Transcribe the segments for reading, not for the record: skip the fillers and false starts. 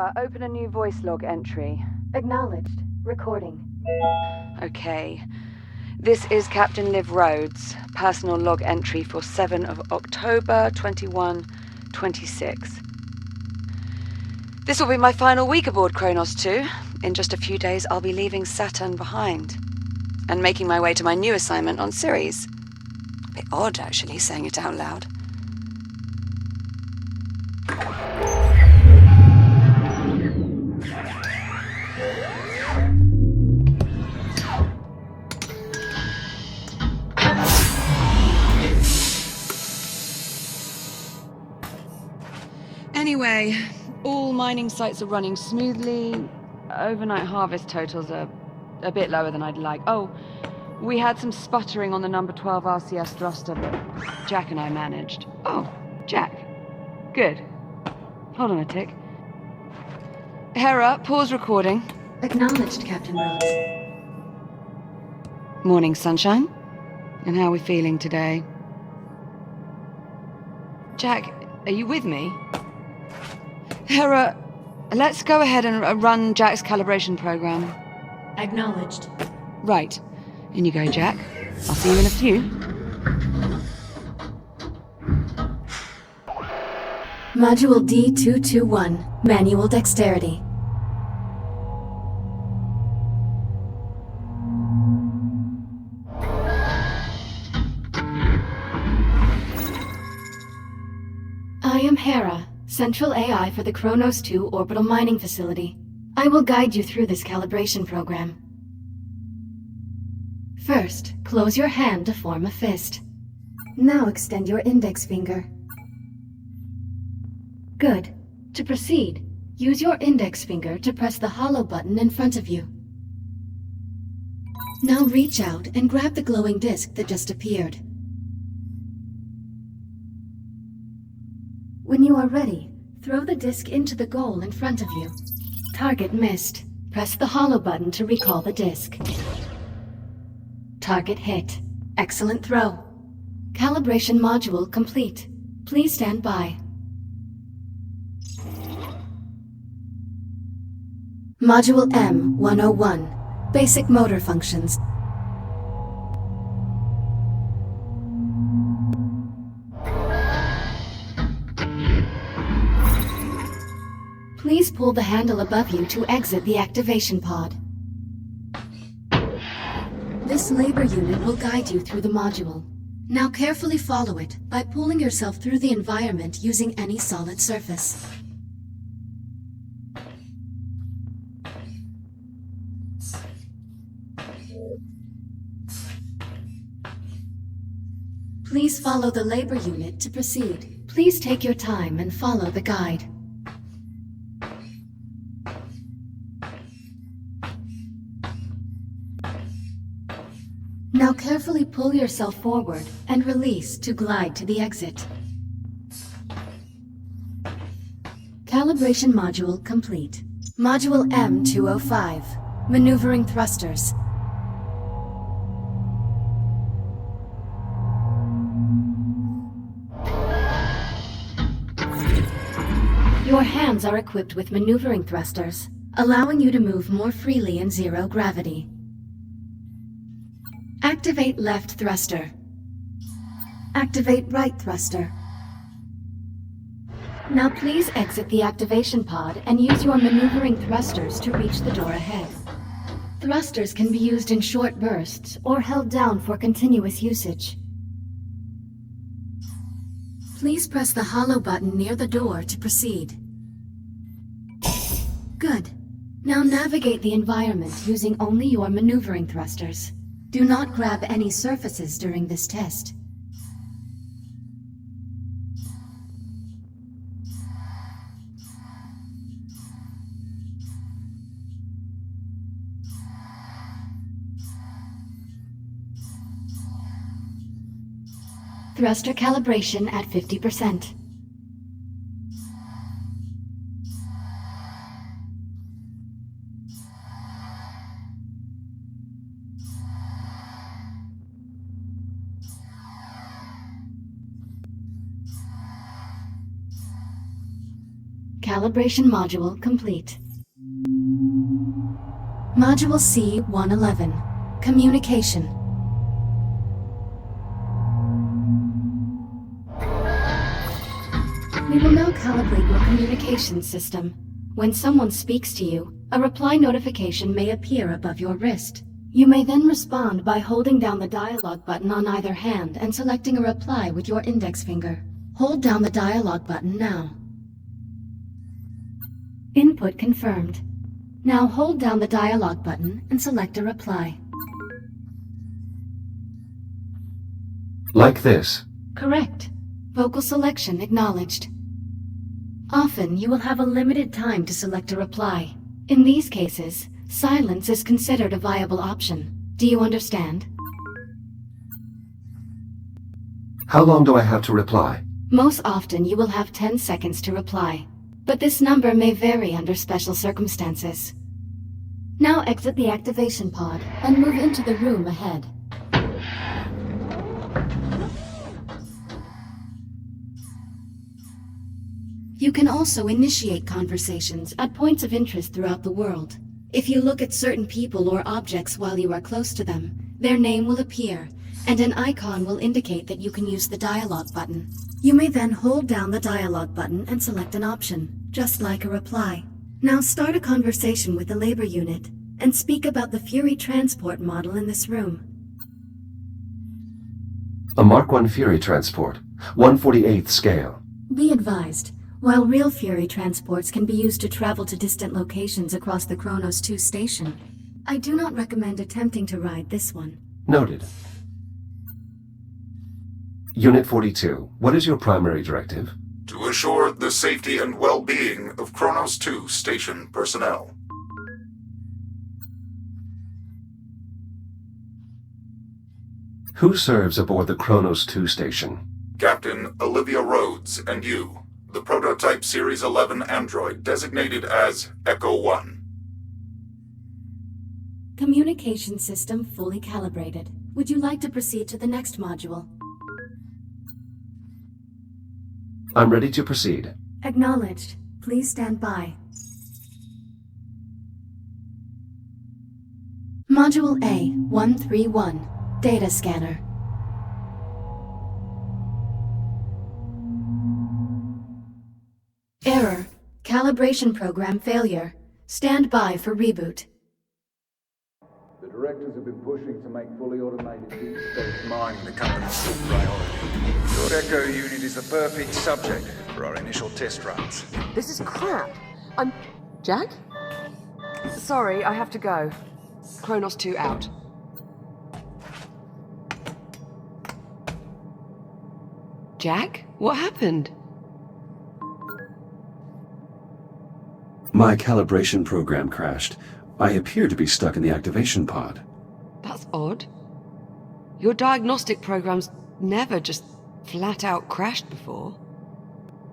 Hera, open a new voice log entry. Acknowledged. Recording. Okay. This is Captain Liv Rhodes, personal log entry for 7 of October 2126. This will be my final week aboard Kronos 2. In just a few days, I'll be leaving Saturn behind and making my way to my new assignment on Ceres. A bit odd, actually, saying it out loud. Anyway, all mining sites are running smoothly. Overnight harvest totals are a bit lower than I'd like. Oh, we had some sputtering on the number 12 RCS thruster, but Jack and I managed. Oh, Jack. Good. Hold on a tick. Hera, pause recording. Acknowledged, Captain Rhodes. Morning, sunshine. And how are we feeling today? Jack, are you with me? Hera, let's go ahead and run Jack's calibration program. Acknowledged. Right. In you go, Jack. I'll see you in a few. Module D221. Manual dexterity. I am Hera, Central AI for the Kronos 2 Orbital Mining Facility. I will guide you through this calibration program. First, close your hand to form a fist. Now extend your index finger. Good. To proceed, use your index finger to press the hollow button in front of you. Now reach out and grab the glowing disc that just appeared. When you are ready, throw the disc into the goal in front of you. Target missed. Press the hollow button to recall the disc. Target hit. Excellent throw. Calibration module complete. Please stand by. Module M101. Basic motor functions. Please pull the handle above you to exit the activation pod. This labor unit will guide you through the module. Now carefully follow it by pulling yourself through the environment using any solid surface. Please follow the labor unit to proceed. Please take your time and follow the guide. Now carefully pull yourself forward and release to glide to the exit. Calibration module complete. Module M205. Maneuvering thrusters. Your hands are equipped with maneuvering thrusters, allowing you to move more freely in zero gravity. Activate left thruster. Activate right thruster. Now please exit the activation pod and use your maneuvering thrusters to reach the door ahead. Thrusters can be used in short bursts or held down for continuous usage. Please press the hollow button near the door to proceed. Good. Now navigate the environment using only your maneuvering thrusters. Do not grab any surfaces during this test. Thruster calibration at 50%. Calibration module complete. Module C-111. Communication. We will now calibrate your communication system. When someone speaks to you, a reply notification may appear above your wrist. You may then respond by holding down the dialogue button on either hand and selecting a reply with your index finger. Hold down the dialogue button now. Input confirmed. Now hold down the dialogue button and select a reply. Like this? Correct. Vocal selection acknowledged. Often, you will have a limited time to select a reply. In these cases, silence is considered a viable option. Do you understand? How long do I have to reply? Most often, you will have 10 seconds to reply, but this number may vary under special circumstances. Now exit the activation pod and move into the room ahead. You can also initiate conversations at points of interest throughout the world. If you look at certain people or objects while you are close to them, their name will appear, and an icon will indicate that you can use the dialogue button. You may then hold down the dialogue button and select an option, just like a reply. Now start a conversation with the labor unit, and speak about the Fury transport model in this room. A Mark I Fury transport, 1/48th scale. Be advised, while real Fury transports can be used to travel to distant locations across the Kronos 2 station, I do not recommend attempting to ride this one. Noted. Unit 42, what is your primary directive? To assure the safety and well-being of Kronos 2 station personnel. Who serves aboard the Kronos 2 station? Captain Olivia Rhodes and you, the prototype Series 11 android designated as Echo 1. Communication system fully calibrated. Would you like to proceed to the next module? I'm ready to proceed. Acknowledged. Please stand by. Module A-131. Data scanner. Error. Calibration program failure. Stand by for reboot. The directors have been pushing to make fully automated deep space mining the company's top priority. Your Echo unit is the perfect subject for our initial test runs. This is crap. Jack? Sorry, I have to go. Kronos 2 out. Jack? What happened? My calibration program crashed. I appear to be stuck in the activation pod. That's odd. Your diagnostic program's never just flat out crashed before.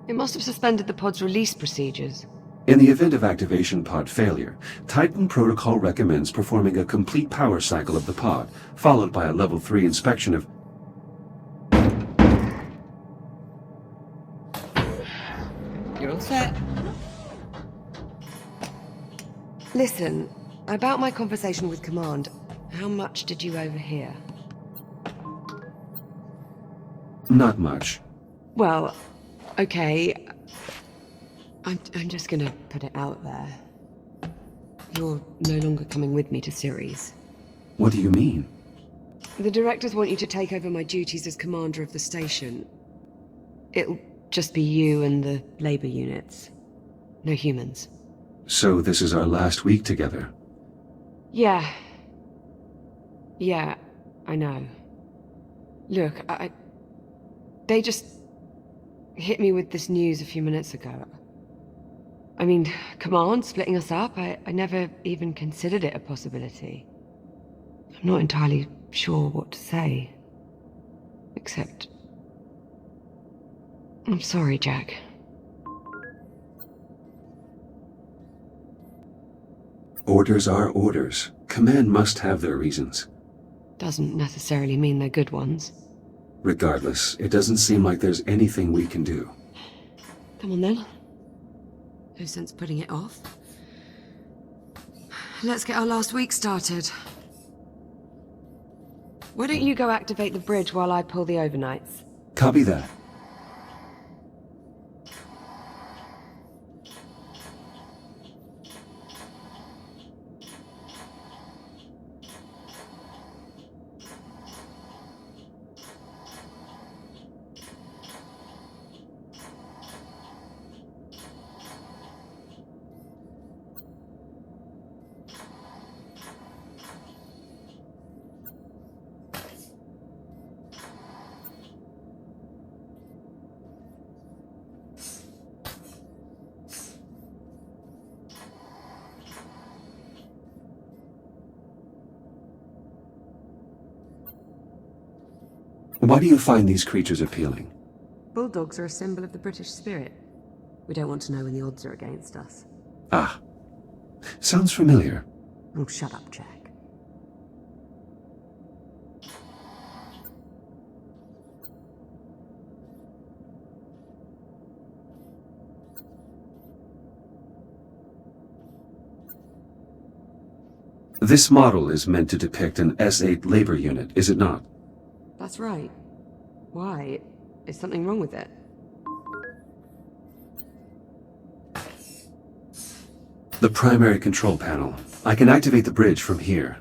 It must have suspended the pod's release procedures. In the event of activation pod failure, Titan Protocol recommends performing a complete power cycle of the pod, followed by a level 3 inspection of... You're all set. Listen, about my conversation with Command, how much did you overhear? Not much. Well, okay. I'm just gonna put it out there. You're no longer coming with me to Ceres. What do you mean? The directors want you to take over my duties as commander of the station. It'll just be you and the labor units. No humans. So this is our last week together. Yeah. Yeah, I know. Look, they just hit me with this news a few minutes ago. I mean, Command splitting us up, I never even considered it a possibility. I'm not entirely sure what to say. Except... I'm sorry, Jack. Orders are orders. Command must have their reasons. Doesn't necessarily mean they're good ones. Regardless, it doesn't seem like there's anything we can do. Come on then. No sense putting it off. Let's get our last week started. Why don't you go activate the bridge while I pull the overnights? Copy that. Why do you find these creatures appealing? Bulldogs are a symbol of the British spirit. We don't want to know when the odds are against us. Ah. Sounds familiar. Oh, shut up, Jack. This model is meant to depict an S8 labor unit, is it not? That's right. Why? Is something wrong with it? The primary control panel. I can activate the bridge from here.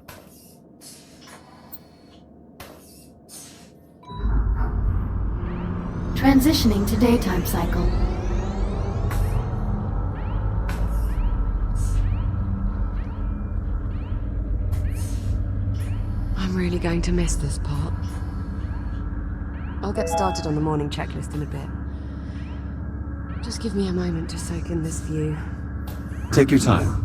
Transitioning to daytime cycle. I'm really going to miss this part. I'll get started on the morning checklist in a bit. Just give me a moment to soak in this view. Take your time.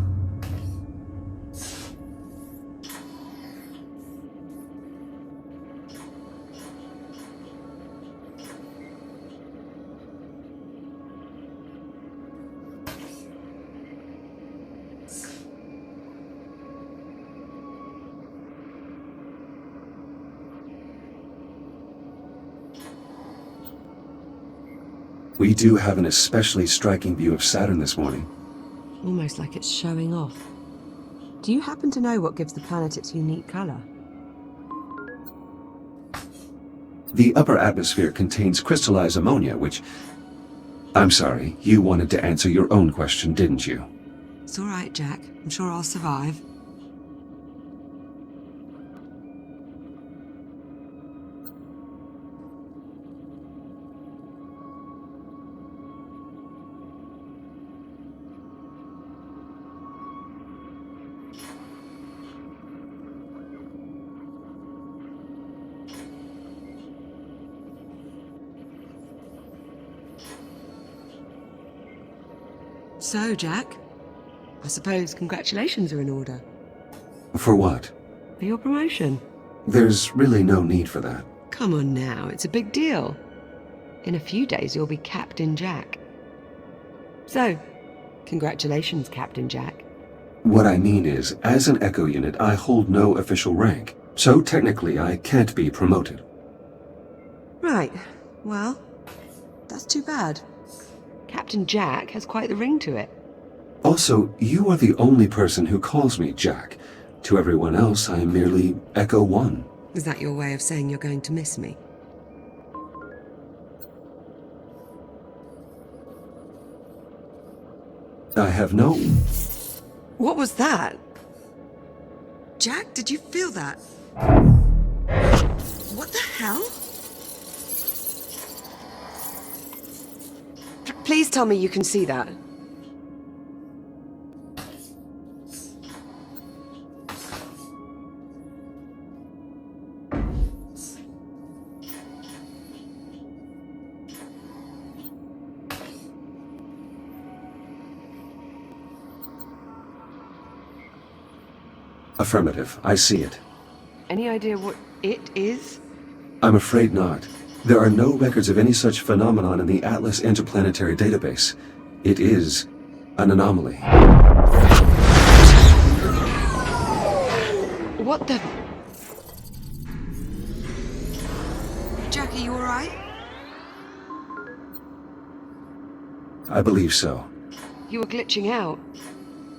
We do have an especially striking view of Saturn this morning. Almost like it's showing off. Do you happen to know what gives the planet its unique color? The upper atmosphere contains crystallized ammonia, which... I'm sorry, you wanted to answer your own question, didn't you? It's all right, Jack. I'm sure I'll survive. So, Jack, I suppose congratulations are in order. For what? For your promotion. There's really no need for that. Come on now, it's a big deal. In a few days you'll be Captain Jack. So, congratulations, Captain Jack. What I mean is, as an Echo unit, I hold no official rank, so technically I can't be promoted. Right, well, that's too bad. Captain Jack has quite the ring to it. Also, you are the only person who calls me Jack. To everyone else, I am merely Echo 1. Is that your way of saying you're going to miss me? I have no... What was that? Jack, did you feel that? What the hell? Please tell me you can see that. Affirmative, I see it. Any idea what it is? I'm afraid not. There are no records of any such phenomenon in the Atlas Interplanetary Database. It is an anomaly. What the... Jack, are you alright? I believe so. You were glitching out.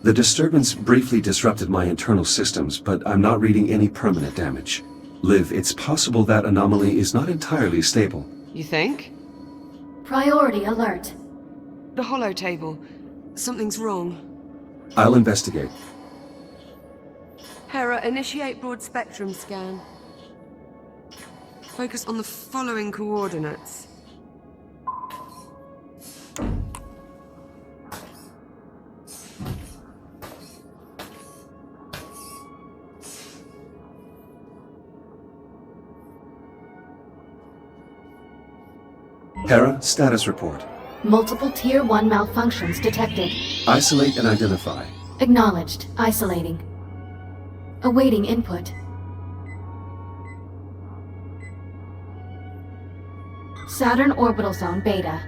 The disturbance briefly disrupted my internal systems, but I'm not reading any permanent damage. Liv, it's possible that Anomaly is not entirely stable. You think? Priority alert. The holo table. Something's wrong. I'll investigate. Hera, initiate broad spectrum scan. Focus on the following coordinates. Hera, status report. Multiple Tier 1 malfunctions detected. Isolate and identify. Acknowledged. Isolating. Awaiting input. Saturn Orbital Zone Beta.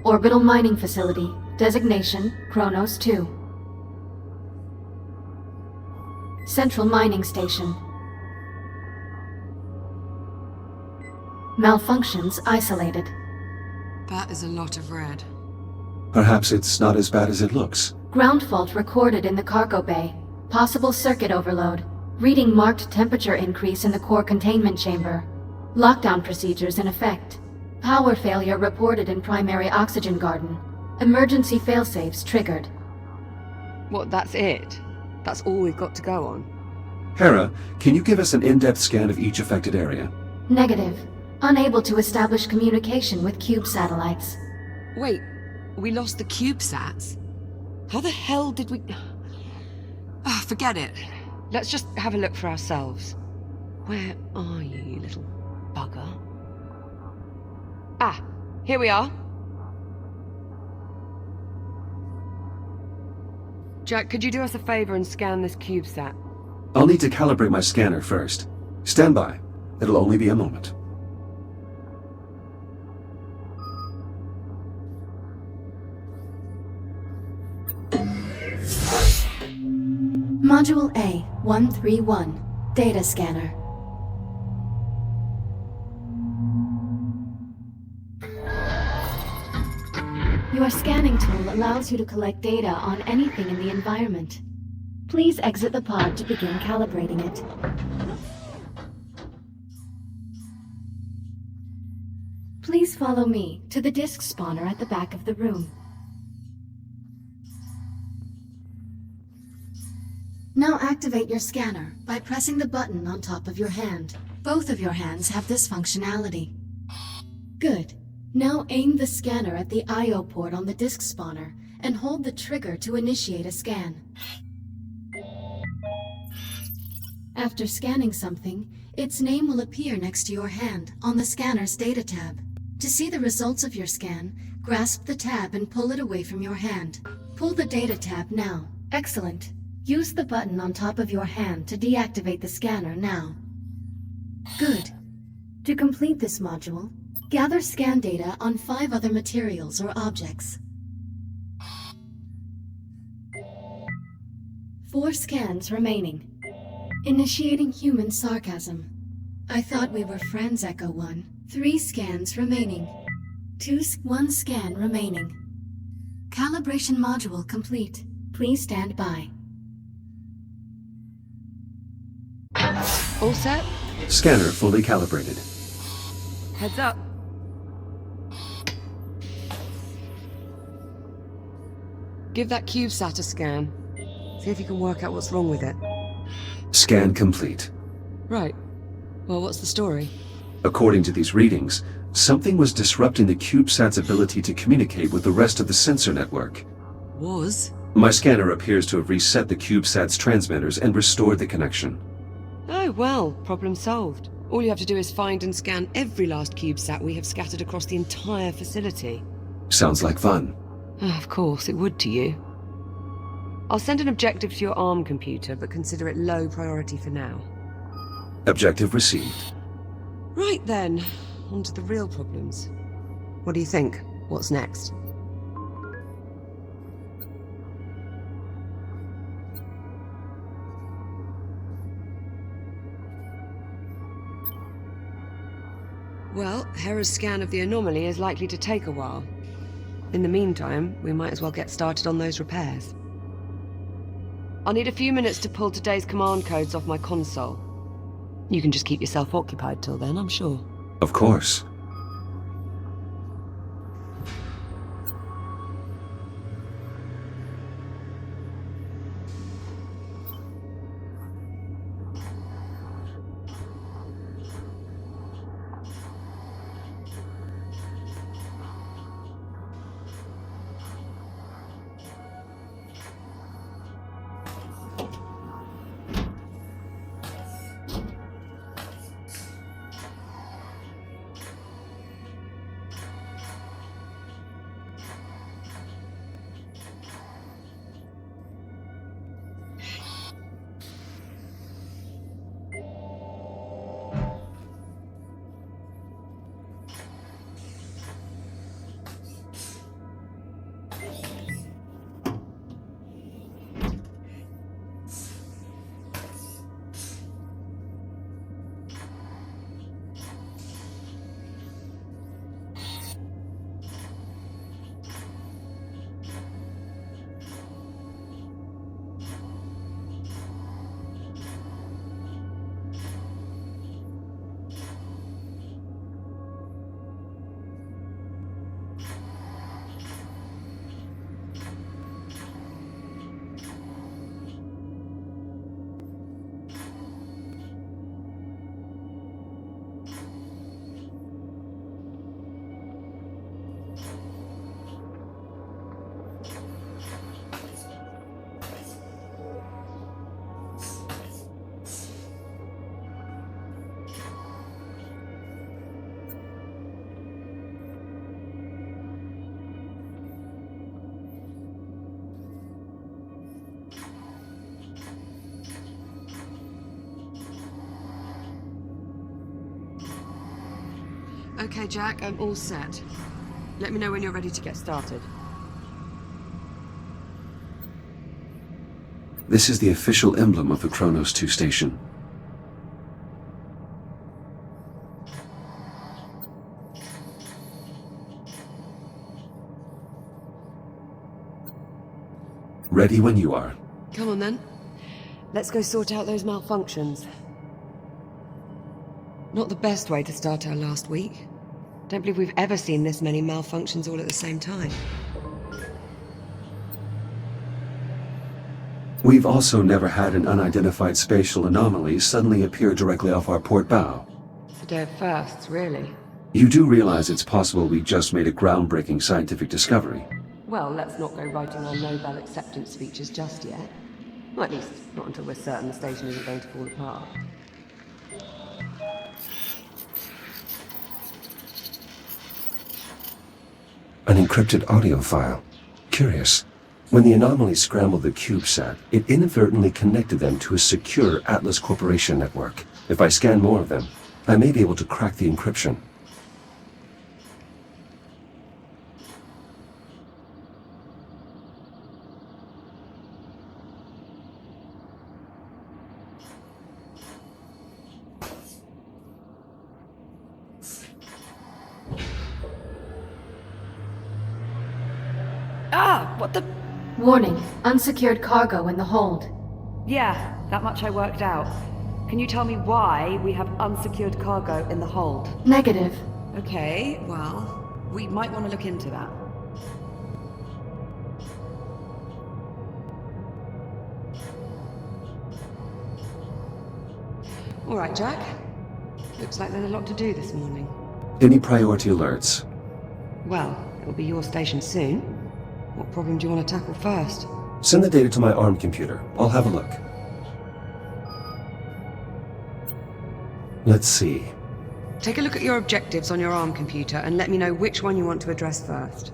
Orbital Mining Facility. Designation, Kronos 2. Central Mining Station. Malfunctions isolated. That is a lot of red. Perhaps it's not as bad as it looks. Ground fault recorded in the cargo bay. Possible circuit overload. Reading marked temperature increase in the core containment chamber. Lockdown procedures in effect. Power failure reported in primary oxygen garden. Emergency failsafes triggered. What, that's it? That's all we've got to go on? Hera, can you give us an in-depth scan of each affected area? Negative. Unable to establish communication with cube satellites. Wait, we lost the CubeSats? How the hell did we... Ah, forget it. Let's just have a look for ourselves. Where are you, you little bugger? Ah, here we are. Jack, could you do us a favor and scan this CubeSat? I'll need to calibrate my scanner first. Stand by. It'll only be a moment. Module A-131. Data Scanner. Your scanning tool allows you to collect data on anything in the environment. Please exit the pod to begin calibrating it. Please follow me to the disk spawner at the back of the room. Now activate your scanner by pressing the button on top of your hand. Both of your hands have this functionality. Good. Now aim the scanner at the I/O port on the disk spawner and hold the trigger to initiate a scan. After scanning something, its name will appear next to your hand on the scanner's data tab. To see the results of your scan, grasp the tab and pull it away from your hand. Pull the data tab now. Excellent. Use the button on top of your hand to deactivate the scanner now. Good. To complete this module, gather scan data on 5 other materials or objects. 4 scans remaining. Initiating human sarcasm. I thought we were friends, Echo 1. 3 scans remaining. 1 scan remaining. Calibration module complete. Please stand by. All set? Scanner fully calibrated. Heads up. Give that CubeSat a scan. See if you can work out what's wrong with it. Scan complete. Right. Well, what's the story? According to these readings, something was disrupting the CubeSat's ability to communicate with the rest of the sensor network. Was? My scanner appears to have reset the CubeSat's transmitters and restored the connection. Oh, well, problem solved. All you have to do is find and scan every last CubeSat we have scattered across the entire facility. Sounds like fun. Of course, it would to you. I'll send an objective to your ARM computer, but consider it low priority for now. Objective received. Right then, on to the real problems. What do you think? What's next? Well, Hera's scan of the anomaly is likely to take a while. In the meantime, we might as well get started on those repairs. I'll need a few minutes to pull today's command codes off my console. You can just keep yourself occupied till then, I'm sure. Of course. Okay, Jack, I'm all set. Let me know when you're ready to get started. This is the official emblem of the Kronos 2 station. Ready when you are. Come on then. Let's go sort out those malfunctions. Not the best way to start our last week. Don't believe we've ever seen this many malfunctions all at the same time. We've also never had an unidentified spatial anomaly suddenly appear directly off our port bow. It's a day of firsts, really. You do realize it's possible we just made a groundbreaking scientific discovery. Well, let's not go writing our Nobel acceptance speeches just yet. Well, at least not until we're certain the station isn't going to fall apart. An encrypted audio file. Curious. When the anomaly scrambled the CubeSat, it inadvertently connected them to a secure Atlas Corporation network. If I scan more of them, I may be able to crack the encryption. Ah! What the... Warning, unsecured cargo in the hold. Yeah, that much I worked out. Can you tell me why we have unsecured cargo in the hold? Negative. Okay, well, we might want to look into that. All right, Jack. Looks like there's a lot to do this morning. Any priority alerts? Well, it'll be your station soon. What problem do you want to tackle first? Send the data to my ARM computer. I'll have a look. Let's see. Take a look at your objectives on your ARM computer and let me know which one you want to address first.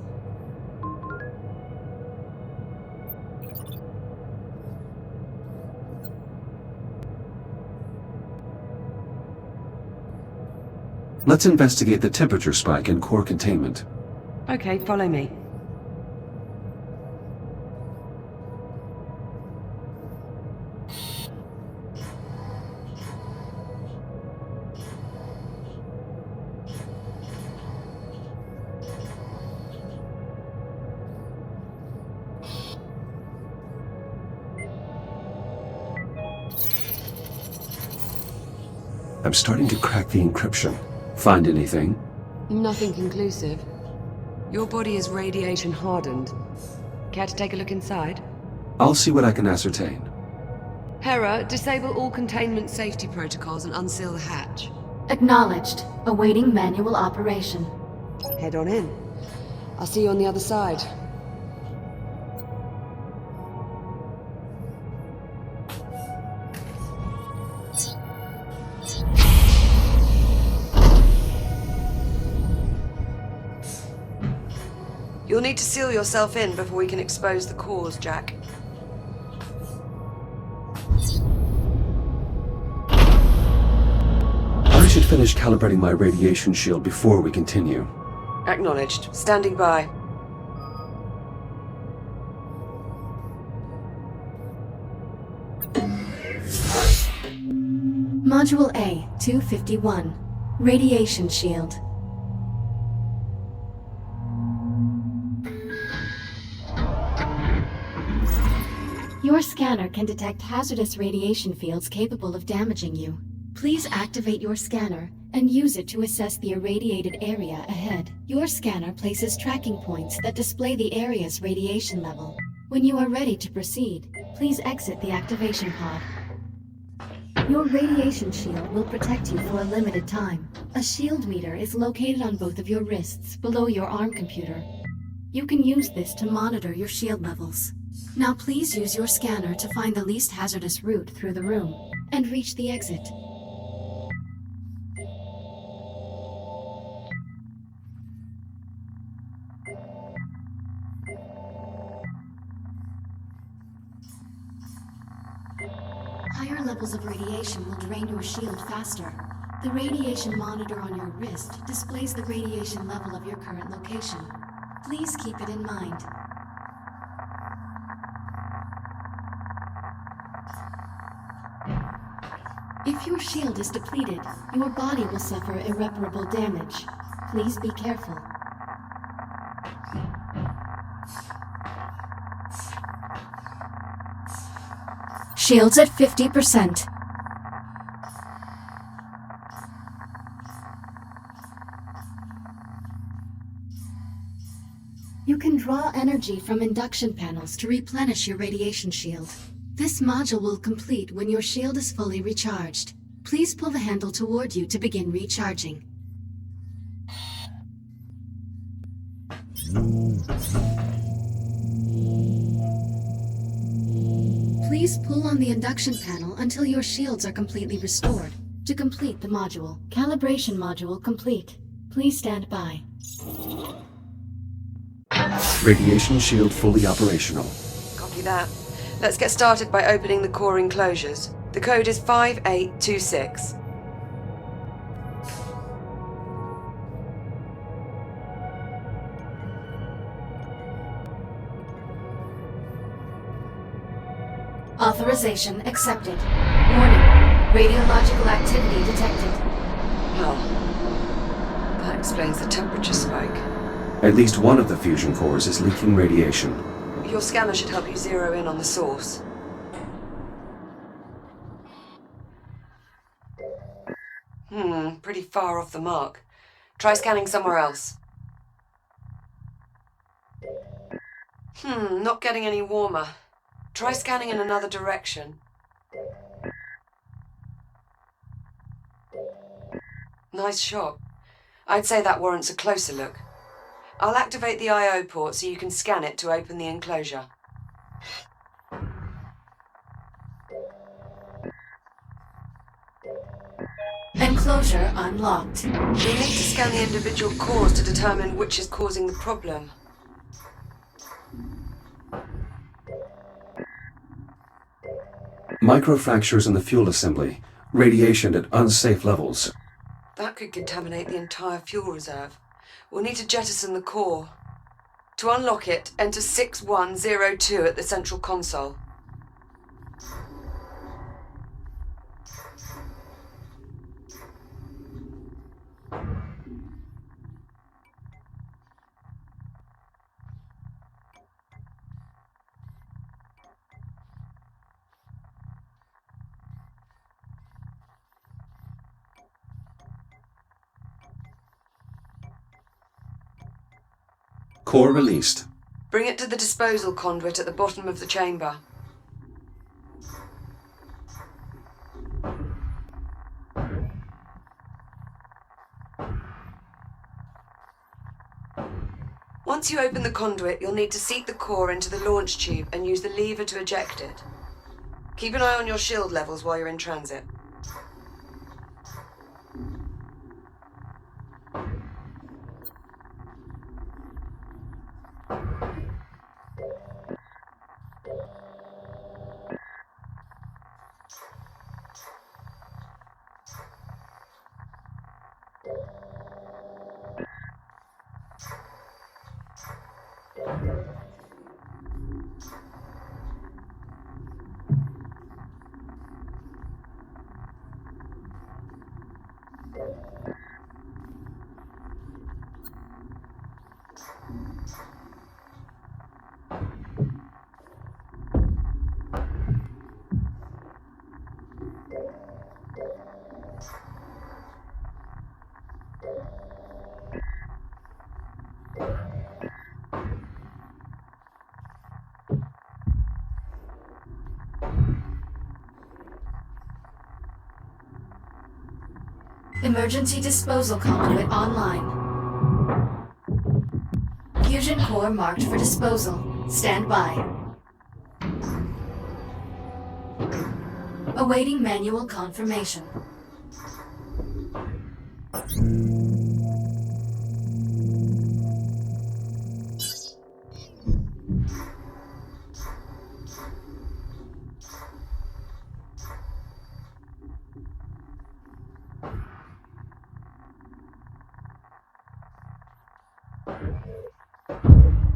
Let's investigate the temperature spike in core containment. Okay, follow me. I'm starting to crack the encryption. Find anything? Nothing conclusive. Your body is radiation hardened. Care to take a look inside? I'll see what I can ascertain. Hera, disable all containment safety protocols and unseal the hatch. Acknowledged. Awaiting manual operation. Head on in. I'll see you on the other side. You'll need to seal yourself in before we can expose the cause, Jack. I should finish calibrating my radiation shield before we continue. Acknowledged. Standing by. Module A, 251. Radiation shield. Your scanner can detect hazardous radiation fields capable of damaging you. Please activate your scanner and use it to assess the irradiated area ahead. Your scanner places tracking points that display the area's radiation level. When you are ready to proceed, please exit the activation pod. Your radiation shield will protect you for a limited time. A shield meter is located on both of your wrists below your arm computer. You can use this to monitor your shield levels. Now please use your scanner to find the least hazardous route through the room and reach the exit. Higher levels of radiation will drain your shield faster. The radiation monitor on your wrist displays the radiation level of your current location. Please keep it in mind. If your shield is depleted, your body will suffer irreparable damage. Please be careful. Shields at 50%. You can draw energy from induction panels to replenish your radiation shield. This module will complete when your shield is fully recharged. Please pull the handle toward you to begin recharging. Please pull on the induction panel until your shields are completely restored. To complete the module, calibration module complete. Please stand by. Radiation shield fully operational. Copy that. Let's get started by opening the core enclosures. The code is 5826. Authorization accepted. Warning. Radiological activity detected. Well, that explains the temperature spike. At least one of the fusion cores is leaking radiation. Your scanner should help you zero in on the source. Pretty far off the mark. Try scanning somewhere else. Not getting any warmer. Try scanning in another direction. Nice shot. I'd say that warrants a closer look. I'll activate the I/O port so you can scan it to open the enclosure. Enclosure unlocked. You'll need to scan the individual cores to determine which is causing the problem. Microfractures in the fuel assembly. Radiation at unsafe levels. That could contaminate the entire fuel reserve. We'll need to jettison the core. To unlock it, enter 6102 at the central console. Core released. Bring it to the disposal conduit at the bottom of the chamber. Once you open the conduit, you'll need to seat the core into the launch tube and use the lever to eject it. Keep an eye on your shield levels while you're in transit. Emergency disposal conduit online. Fusion core marked for disposal. Stand by. Awaiting manual confirmation.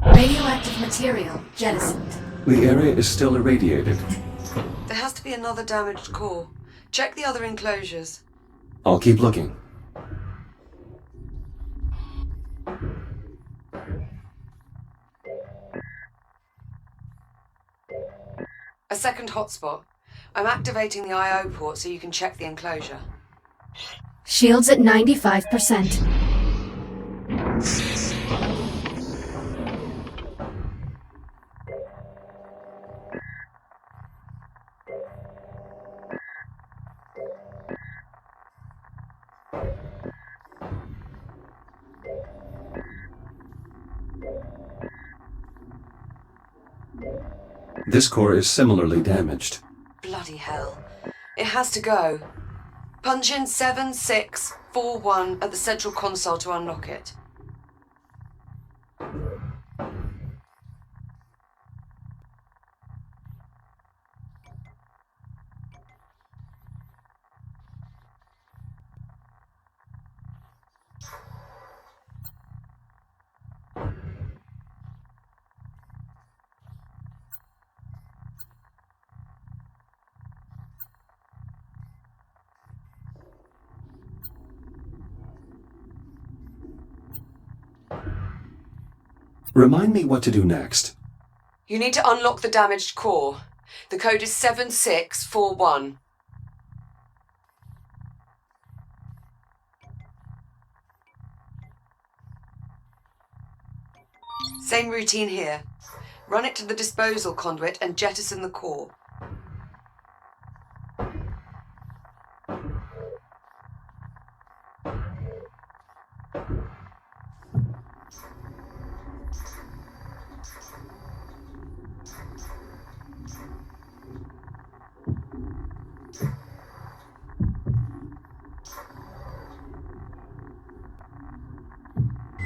Radioactive material jettisoned. The area is still irradiated. There has to be another damaged core. Check the other enclosures. I'll keep looking. A second hotspot. I'm activating the I/O port so you can check the enclosure. Shields at 95%. This core is similarly damaged. Bloody hell. It has to go. Punch in 7641 at the central console to unlock it. Remind me what to do next. You need to unlock the damaged core. The code is 7641. Same routine here. Run it to the disposal conduit and jettison the core.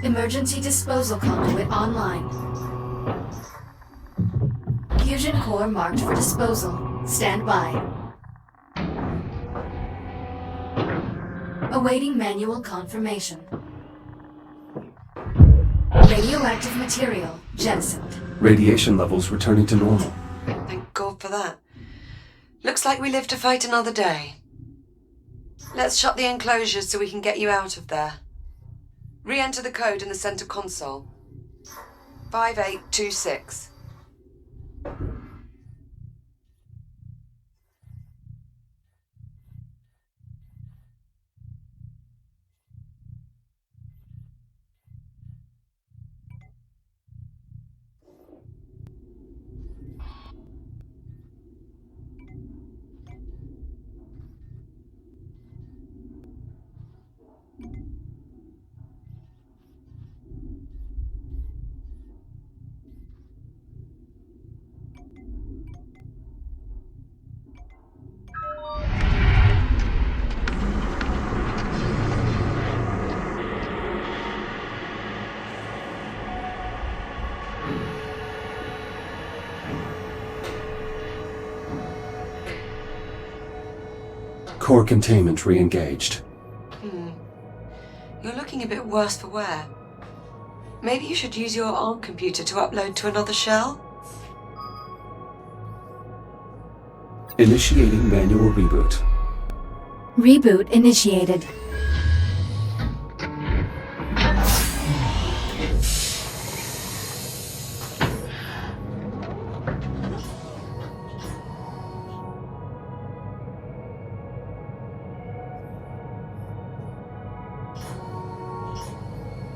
Emergency disposal conduit online. Fusion core marked for disposal. Stand by. Awaiting manual confirmation. Radioactive material jettisoned. Radiation levels returning to normal. Thank God for that. Looks like we live to fight another day. Let's shut the enclosures so we can get you out of there. Re-enter the code in the center console. 5826. Core containment re-engaged. You're looking a bit worse for wear. Maybe you should use your ARM computer to upload to another shell? Initiating manual reboot. Reboot initiated.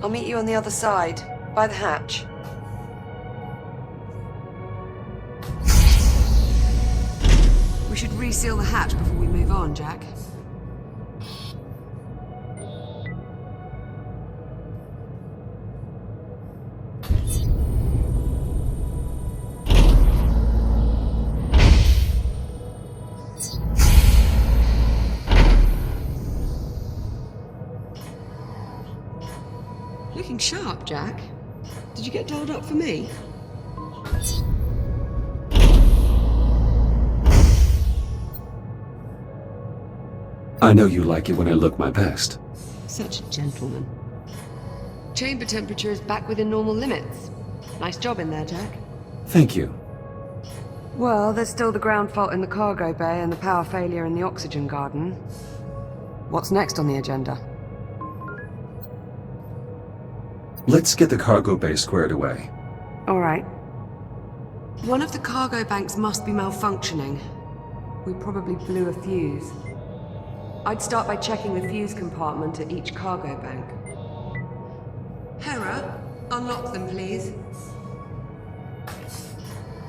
I'll meet you on the other side, by the hatch. We should reseal the hatch before we move on, Jack. Looking sharp, Jack. Did you get dolled up for me? I know you like it when I look my best. Such a gentleman. Chamber temperature is back within normal limits. Nice job in there, Jack. Thank you. Well, there's still the ground fault in the cargo bay and the power failure in the oxygen garden. What's next on the agenda? Let's get the cargo bay squared away. All right. One of the cargo banks must be malfunctioning. We probably blew a fuse. I'd start by checking the fuse compartment at each cargo bank. Hera, unlock them, please.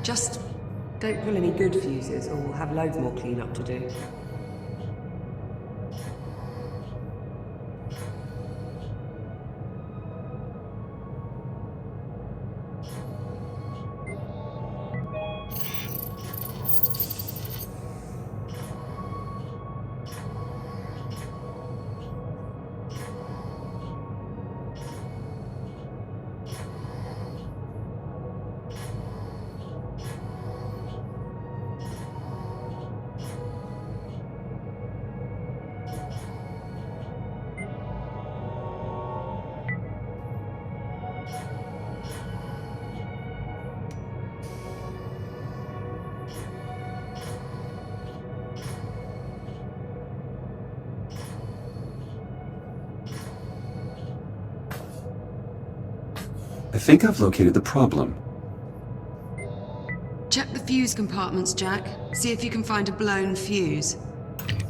Just don't pull any good fuses, or we'll have loads more cleanup to do. I think I've located the problem. Check the fuse compartments, Jack. See if you can find a blown fuse.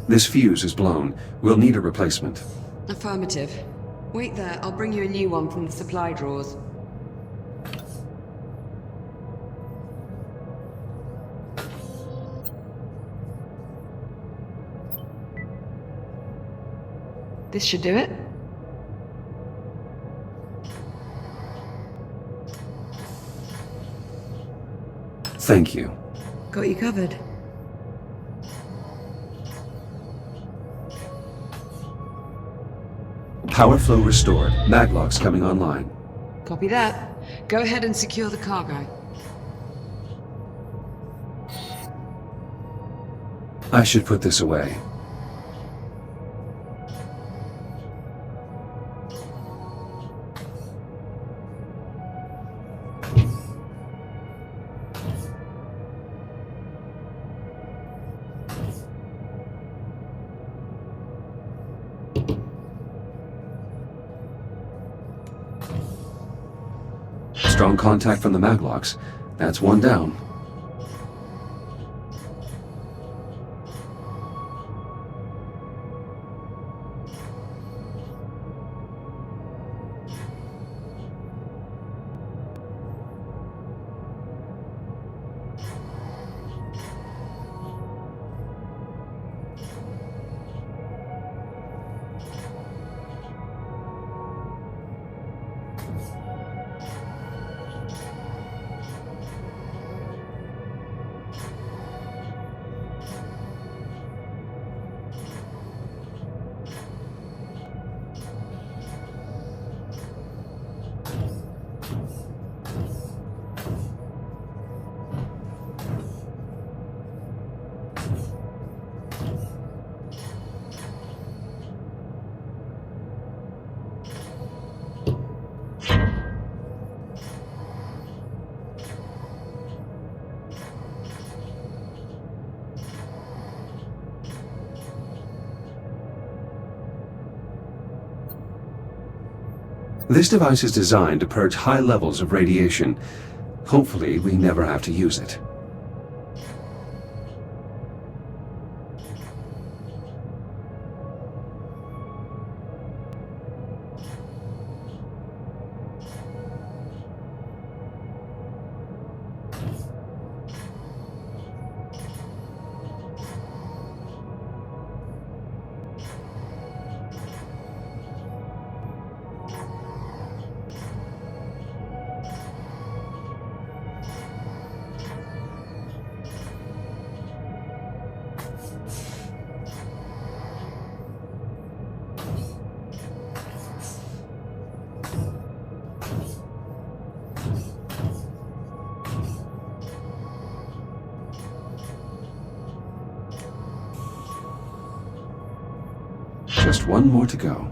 This fuse is blown. We'll need a replacement. Affirmative. Wait there, I'll bring you a new one from the supply drawers. This should do it. Thank you. Got you covered. Power flow restored. Maglocks coming online. Copy that. Go ahead and secure the cargo. I should put this away. Strong contact from the maglocks. That's one down. This device is designed to purge high levels of radiation. Hopefully, we never have to use it. Just one more to go.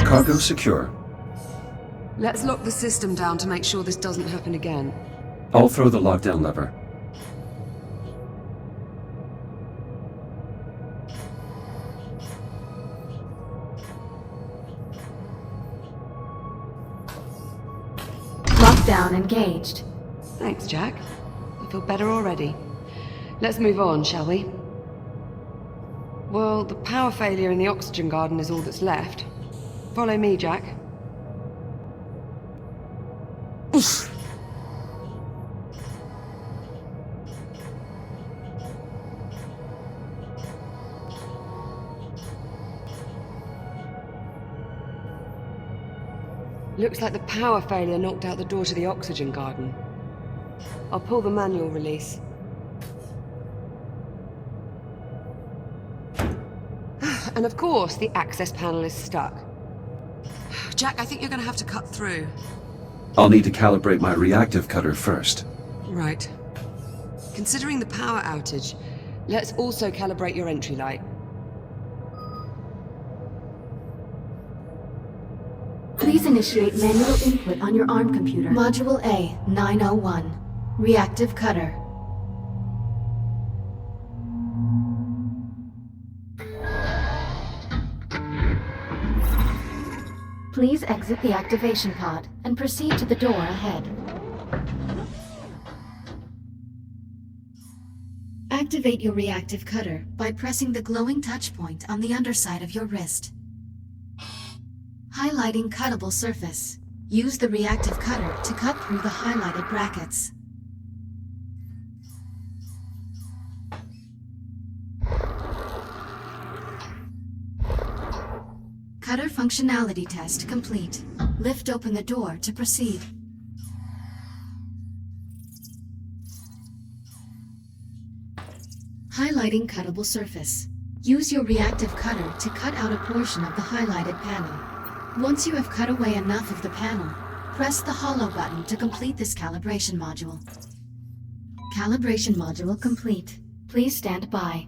Cargo secure. Let's lock the system down to make sure this doesn't happen again. I'll throw the lockdown lever. Lockdown engaged. Thanks, Jack. I feel better already. Let's move on, shall we? Well, the power failure in the oxygen garden is all that's left. Follow me, Jack. Looks like the power failure knocked out the door to the oxygen garden. I'll pull the manual release. And of course, the access panel is stuck. Jack, I think you're going to have to cut through. I'll need to calibrate my reactive cutter first. Right. Considering the power outage, let's also calibrate your entry light. Please initiate manual input on your ARM computer. Module A, 901. Reactive cutter. Please exit the activation pod and proceed to the door ahead. Activate your reactive cutter by pressing the glowing touch point on the underside of your wrist. Highlighting cuttable surface. Use the reactive cutter to cut through the highlighted brackets. Cutter functionality test complete. Lift open the door to proceed. Highlighting cuttable surface. Use your reactive cutter to cut out a portion of the highlighted panel. Once you have cut away enough of the panel, press the hollow button to complete this calibration module. Calibration module complete. Please stand by.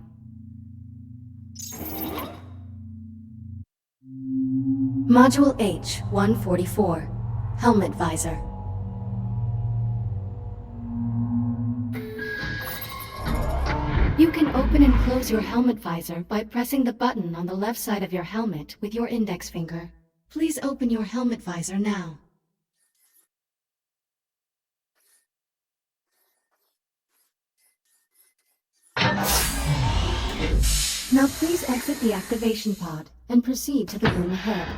Module H-144. Helmet visor. You can open and close your helmet visor by pressing the button on the left side of your helmet with your index finger. Please open your helmet visor now. Now please exit the activation pod and proceed to the room ahead.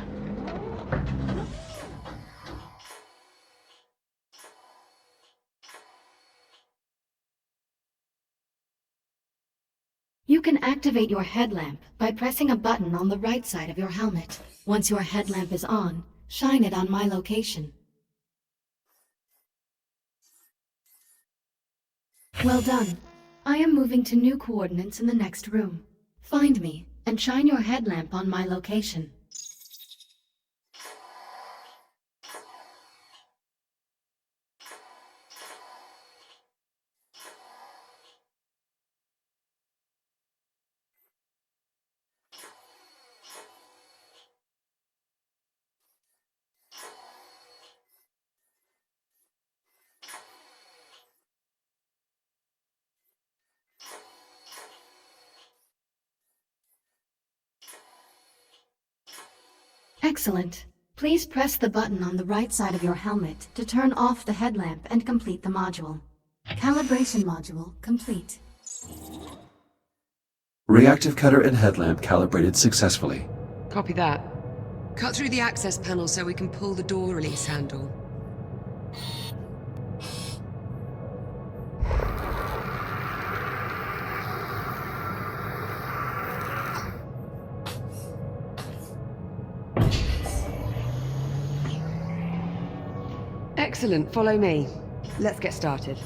You can activate your headlamp by pressing a button on the right side of your helmet. Once your headlamp is on, shine it on my location. Well done. I am moving to new coordinates in the next room. Find me and shine your headlamp on my location. Excellent. Please press the button on the right side of your helmet to turn off the headlamp and complete the module. Calibration module complete. Reactive cutter and headlamp calibrated successfully. Copy that. Cut through the access panel so we can pull the door release handle. Excellent, follow me. Let's get started.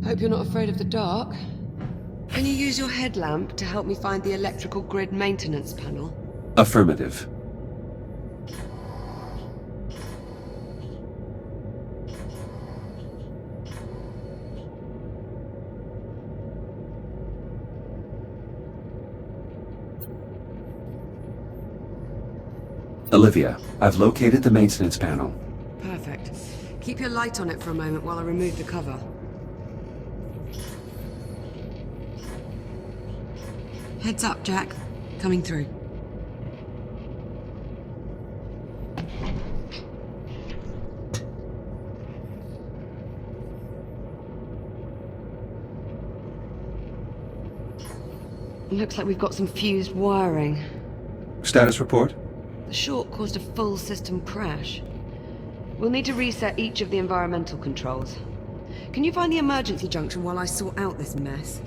Hope you're not afraid of the dark. Can you use your headlamp to help me find the electrical grid maintenance panel? Affirmative. Olivia, I've located the maintenance panel. Perfect. Keep your light on it for a moment while I remove the cover. Heads up, Jack. Coming through. Looks like we've got some fused wiring. Status report? The short caused a full system crash. We'll need to reset each of the environmental controls. Can you find the emergency junction while I sort out this mess?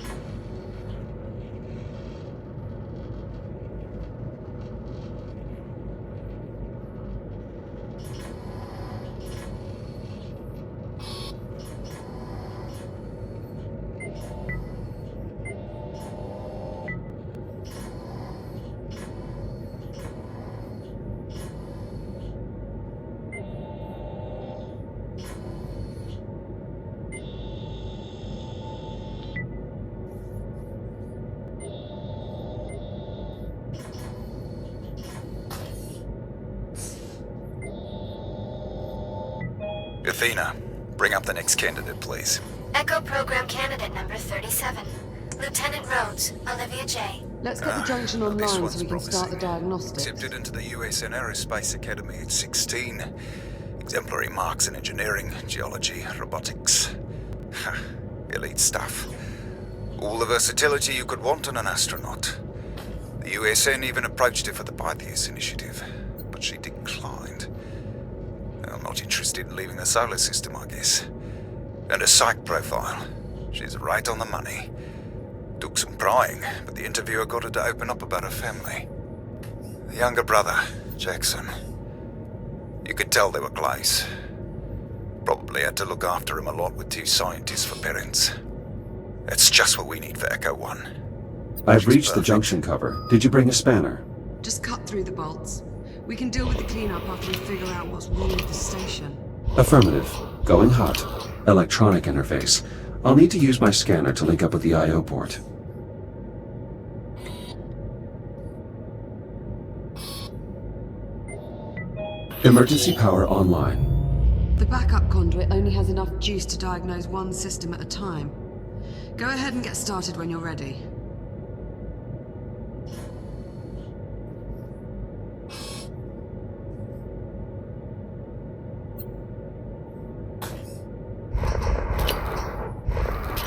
Athena, bring up the next candidate, please. Echo Program Candidate number 37. Lieutenant Rhodes, Olivia J. Let's get the junction This online so one's we can start the promising. diagnostics. Accepted into the USN Aerospace Academy at 16. Exemplary marks in engineering, geology, robotics. Elite stuff. All the versatility you could want in an astronaut. The USN even approached her for the Pythias initiative, but she declined. I'm not interested in leaving the solar system, I guess. And her psych profile. She's right on the money. Took some prying, but the interviewer got her to open up about her family. The younger brother, Jackson. You could tell they were close. Probably had to look after him a lot with two scientists for parents. That's just what we need for Echo 1. I've She's reached the perfect. junction cover. Did you bring a spanner? Just cut through the bolts. We can deal with the cleanup after we figure out what's wrong with the station. Affirmative. Going hot. Electronic interface. I'll need to use my scanner to link up with the I/O port. Emergency power online. The backup conduit only has enough juice to diagnose one system at a time. Go ahead and get started when you're ready.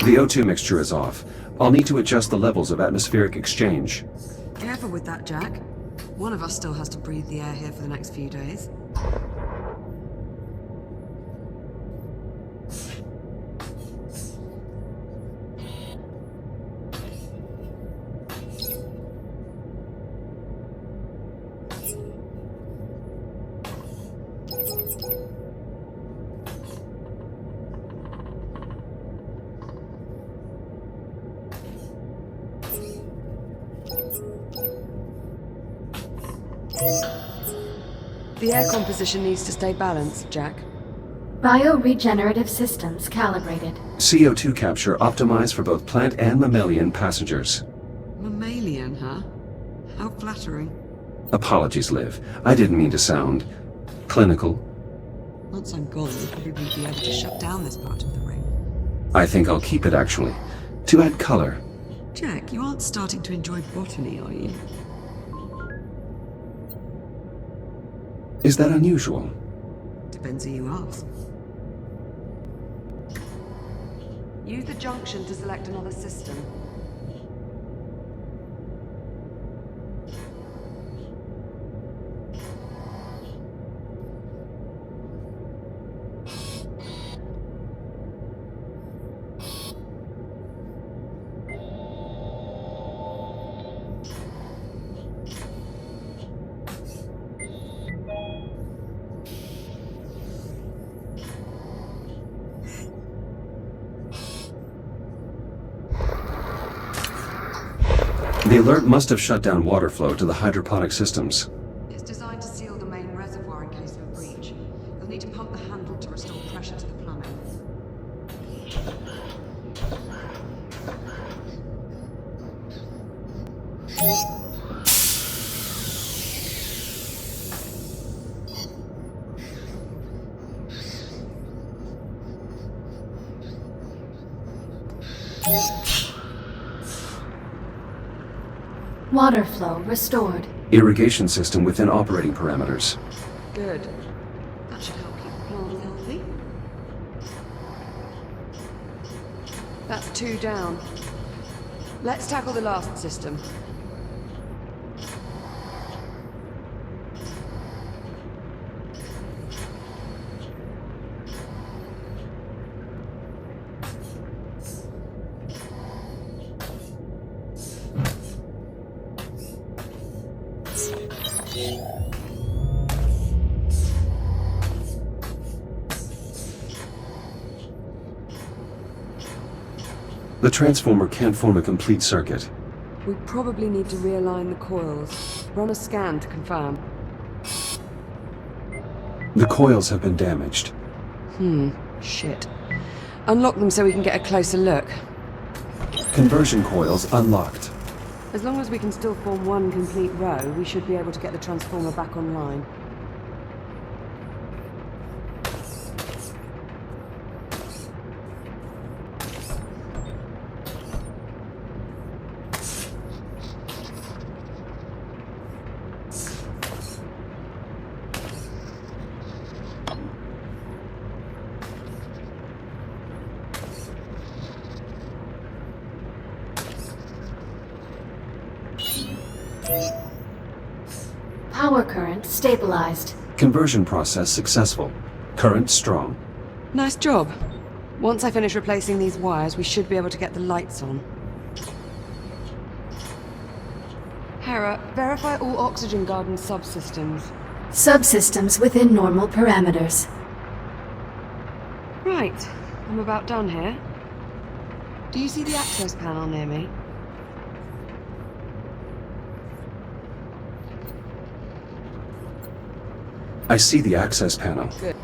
The O2 mixture is off. I'll need to adjust the levels of atmospheric exchange. Careful with that, Jack. One of us still has to breathe the air here for the next few days. The air composition needs to stay balanced, Jack. Bioregenerative systems calibrated. CO2 capture optimized for both plant and mammalian passengers. Mammalian, huh? How flattering. Apologies, Liv. I didn't mean to sound clinical. Once I'm gone, we'll probably be able to shut down this part of the ring. I think I'll keep it, actually. To add color. Jack, you aren't starting to enjoy botany, are you? Is that unusual? Depends who you ask. Use the junction to select another system. The alert must have shut down water flow to the hydroponic systems. It's designed to seal the main reservoir in case of a breach. You'll need to pump the handle to restore pressure to the plumbing. Water flow restored. Irrigation system within operating parameters. Good. That should help keep the plant healthy. That's 2 down. Let's tackle the last system. The transformer can't form a complete circuit. We probably need to realign the coils. Run a scan to confirm. The coils have been damaged. Shit. Unlock them so we can get a closer look. Conversion coils unlocked. As long as we can still form one complete row, we should be able to get the transformer back online. Power current stabilized. Conversion process successful. Current strong. Nice job. Once I finish replacing these wires, we should be able to get the lights on. Hera, verify all oxygen garden subsystems. Subsystems within normal parameters. Right. I'm about done here. Do you see the access panel near me? I see the access panel. Good.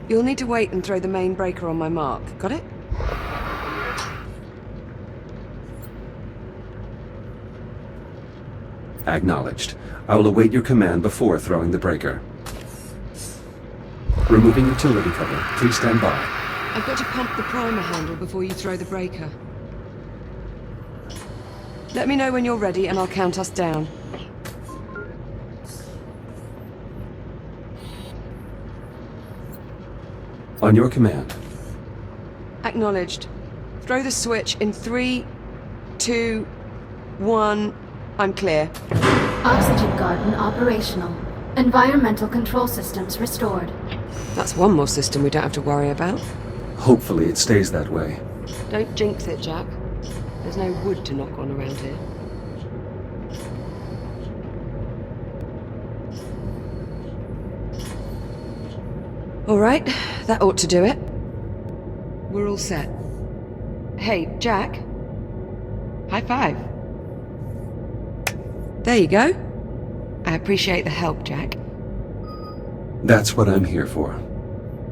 You'll need to wait and throw the main breaker on my mark. Got it? Acknowledged. I will await your command before throwing the breaker. Removing utility cover. Please stand by. I've got to pump the primer handle before you throw the breaker. Let me know when you're ready and I'll count us down. On your command. Acknowledged. Throw the switch in 3, 2, 1. I'm clear. Oxygen garden operational. Environmental control systems restored. That's one more system we don't have to worry about. Hopefully it stays that way. Don't jinx it, Jack. There's no wood to knock on around here. All right, that ought to do it. We're all set. Hey, Jack. High five. There you go. I appreciate the help, Jack. That's what I'm here for.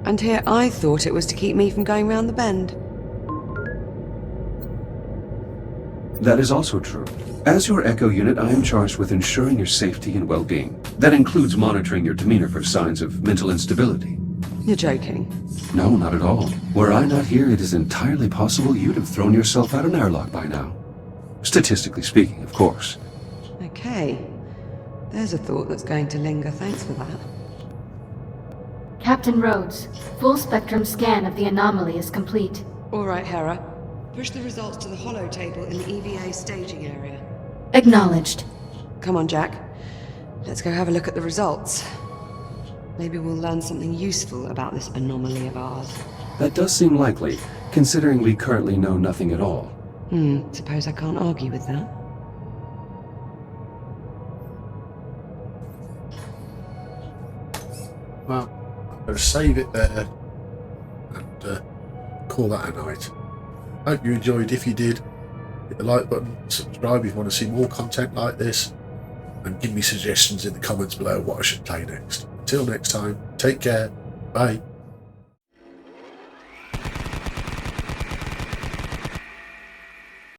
And here I thought it was to keep me from going round the bend. That is also true. As your Echo unit, I am charged with ensuring your safety and well-being. That includes monitoring your demeanor for signs of mental instability. You're joking. No, not at all. Were I not here, it is entirely possible you'd have thrown yourself out an airlock by now. Statistically speaking, of course. Okay. There's a thought that's going to linger. Thanks for that. Captain Rhodes, full spectrum scan of the anomaly is complete. All right, Hera. Push the results to the holo table in the EVA staging area. Acknowledged. Come on, Jack. Let's go have a look at the results. Maybe we'll learn something useful about this anomaly of ours. That does seem likely, considering we currently know nothing at all. Suppose I can't argue with that. Well, I'm going to save it there and call that a night. Hope you enjoyed. If you did, hit the like button, subscribe if you want to see more content like this, and give me suggestions in the comments below what I should play next. Until next time, take care, bye.